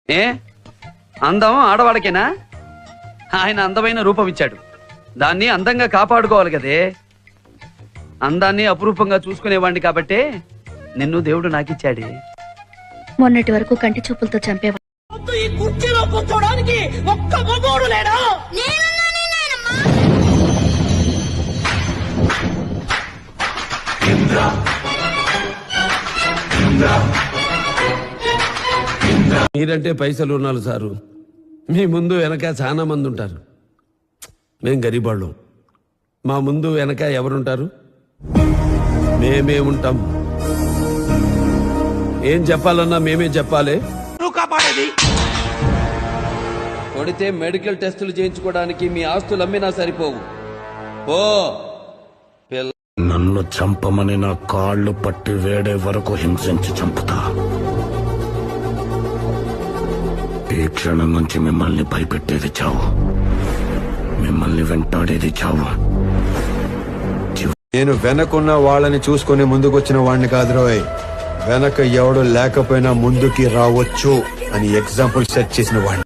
ఏ అందం ఆడవాళ్ళకేనా? ఆయన అందమైన రూపం ఇచ్చాడు, దాన్ని అందంగా కాపాడుకోవాలి కదే. అందాన్ని అపురూపంగా చూసుకునేవాడిని కాబట్టే నిన్ను దేవుడు నాకిచ్చాడే. మొన్నటి వరకు కంటి చూపులతో చంపేవాడు. ఈ కుర్చీలో కూర్చోడానికి ఒక్క మగోడు లేడా? మీరంటే పైసలు ఉన్నారు సారు, మీ ముందు వెనక చాలా మంది ఉంటారు. మేం గరీబాళ్ళం, మా ముందు వెనక ఎవరుంటారు? మేమే ఉంటాం. ఏం చెప్పాలన్నా మేమే చెప్పాలి. కొడితే మెడికల్ టెస్టులు చేయించుకోవడానికి మీ ఆస్తులు అమ్మినా సరిపోవు. ఓ నన్ను చంపమని నా కాళ్ళు పట్టి వేడే వరకు హింసించి చంపుతా. ఈ క్షణం నుంచి మిమ్మల్ని భయపెట్టేది చావు, మిమ్మల్ని వెంటాడేది చావు. నేను వెనకున్న వాళ్ళని చూసుకుని ముందుకొచ్చిన వాడిని కాదు రోయ్, వెనక ఎవడు లేకపోయినా ముందుకి రావచ్చు అని ఎగ్జాంపుల్ సెట్ చేసిన వాడిని.